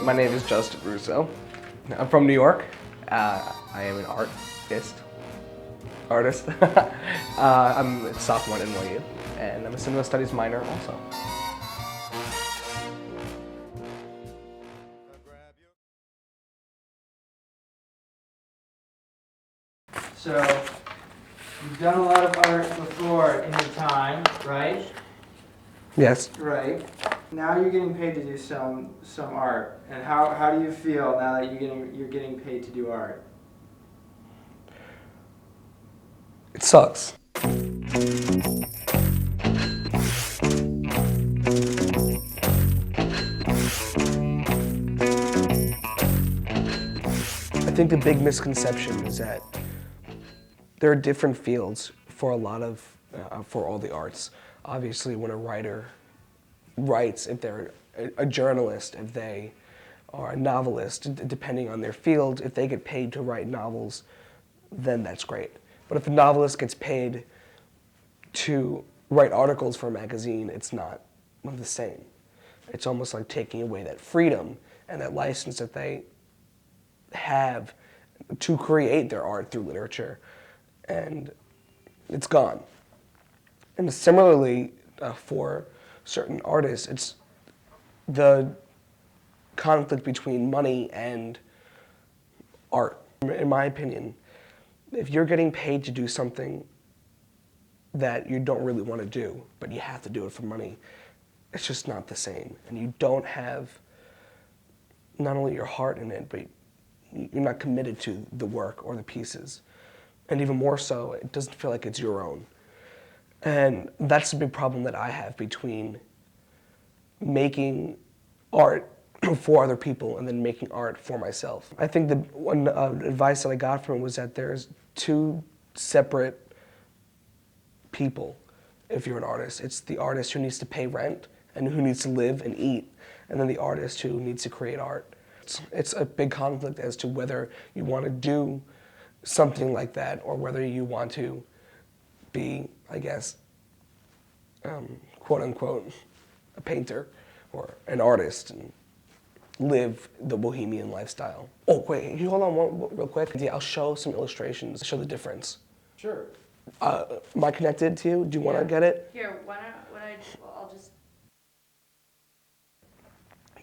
My name is Justin Russo. I'm from New York. I am an artist. I'm a sophomore at NYU, and I'm a cinema studies minor also. So, you've done a lot of art before in your time, right? Yes. Right. Now you're getting paid to do some art. And how do you feel now that you're getting paid to do art? It sucks. I think the big misconception is that there are different fields for for all the arts. Obviously, when a writer writes, if they're a journalist, if they are a novelist, depending on their field, if they get paid to write novels, then that's great. But if a novelist gets paid to write articles for a magazine, it's not the same. It's almost like taking away that freedom and that license that they have to create their art through literature, and it's gone. And similarly, for certain artists, it's the conflict between money and art. In my opinion, if you're getting paid to do something that you don't really want to do, but you have to do it for money, it's just not the same. And you don't have not only your heart in it, but you're not committed to the work or the pieces. And even more so, it doesn't feel like it's your own. And that's the big problem that I have between making art for other people and then making art for myself. I think the one advice that I got from it was that there's two separate people if you're an artist. It's the artist who needs to pay rent and who needs to live and eat, and then the artist who needs to create art. It's a big conflict as to whether you want to do something like that or whether you want to be, I guess, quote unquote, a painter or an artist and live the bohemian lifestyle. Oh wait, can you hold on real quick? Yeah, I'll show some illustrations, show the difference. Sure. Am I connected to you? Do you want to get it? Here, I'll just.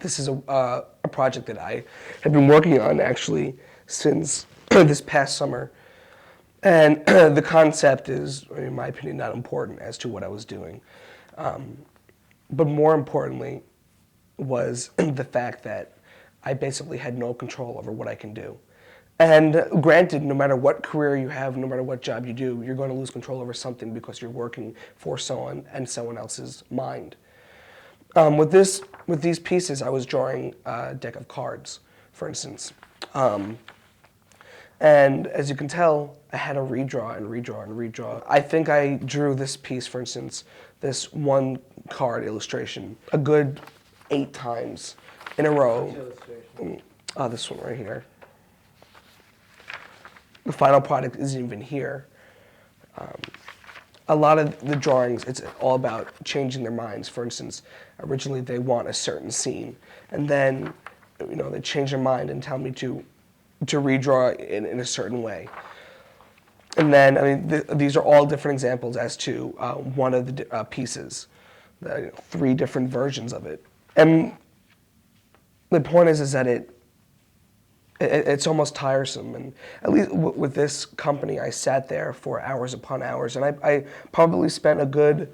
This is a project that I have been working on actually since this past summer. And the concept is, in my opinion, not important as to what I was doing. But more importantly was the fact that I basically had no control over what I can do. And granted, no matter what career you have, no matter what job you do, you're going to lose control over something because you're working for someone and someone else's mind. With these pieces, I was drawing a deck of cards, for instance. And as you can tell, I had to redraw and redraw and redraw. I think I drew this piece, for instance, this one card illustration, a good 8 times in a row. This one right here. The final product isn't even here. A lot of the drawings, it's all about changing their minds. For instance, originally they want a certain scene, and then they change their mind and tell me to redraw it in a certain way. And then, these are all different examples as to one of the pieces, 3 different versions of it. And the point is that it's almost tiresome. And at least with this company, I sat there for hours upon hours, and I probably spent a good,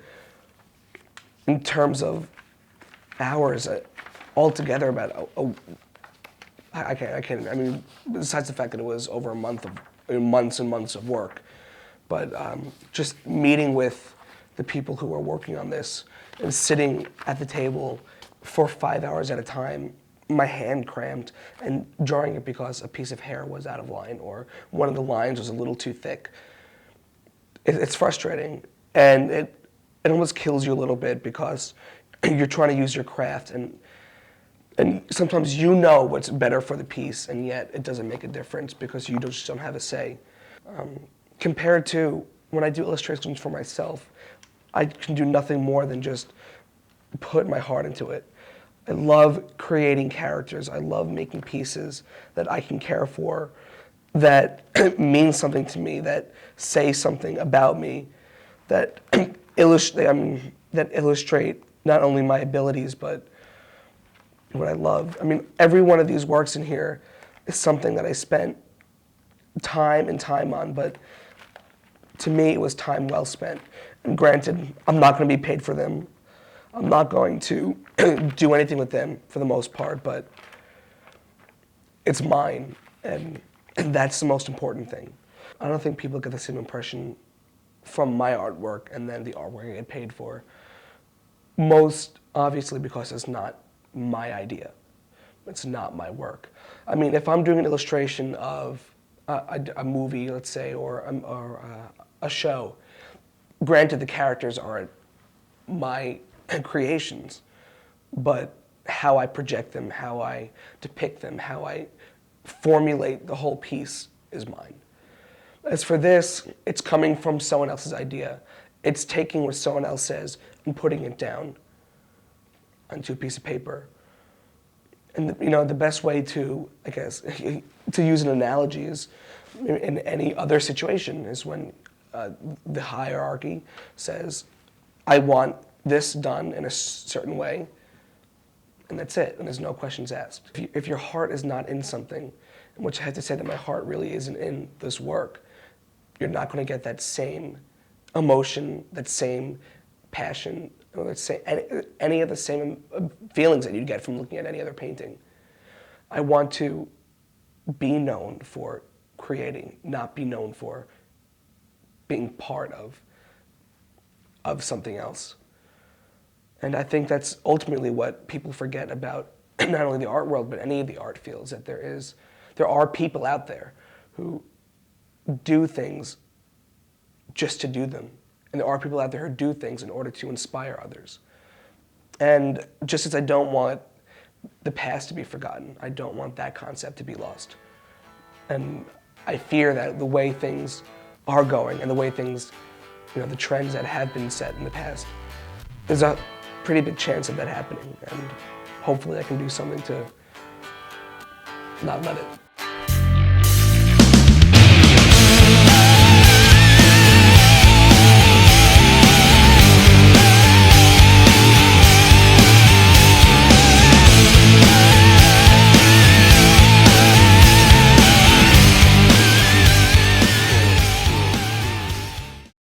in terms of hours altogether, about I can't. Besides the fact that it was over a month of months and months of work, but just meeting with the people who are working on this and sitting at the table for 5 hours at a time, my hand cramped, and drawing it because a piece of hair was out of line or one of the lines was a little too thick. It's frustrating, and it almost kills you a little bit because you're trying to use your craft, and sometimes you know what's better for the piece, and yet it doesn't make a difference because you just don't have a say. Compared to when I do illustrations for myself, I can do nothing more than just put my heart into it. I love creating characters. I love making pieces that I can care for, that mean something to me, that say something about me, that that illustrate not only my abilities but what I love. I mean, every one of these works in here is something that I spent time and time on, but to me it was time well spent. And granted, I'm not going to be paid for them. I'm not going to do anything with them for the most part, but it's mine, and that's the most important thing. I don't think people get the same impression from my artwork and then the artwork I get paid for. Most obviously because it's not my idea. It's not my work. I mean, if I'm doing an illustration of a movie, let's say, or a show, granted the characters aren't my creations, but how I project them, how I depict them, how I formulate the whole piece is mine. As for this, it's coming from someone else's idea. It's taking what someone else says and putting it down onto a piece of paper. And you know, the best way to, I guess, to use an analogy is in any other situation is when the hierarchy says, I want this done in a certain way, and that's it, and there's no questions asked. If your heart is not in something, which I have to say that my heart really isn't in this work, you're not going to get that same emotion, that same passion, or that same, any of the same feelings that you'd get from looking at any other painting. I want to be known for creating, not be known for being part of something else. And I think that's ultimately what people forget about not only the art world, but any of the art fields, that there are people out there who do things just to do them. And there are people out there who do things in order to inspire others. And just as I don't want the past to be forgotten, I don't want that concept to be lost. And I fear that the way things are going and the way things, you know, the trends that have been set in the past, there's a pretty big chance of that happening. And hopefully I can do something to not let it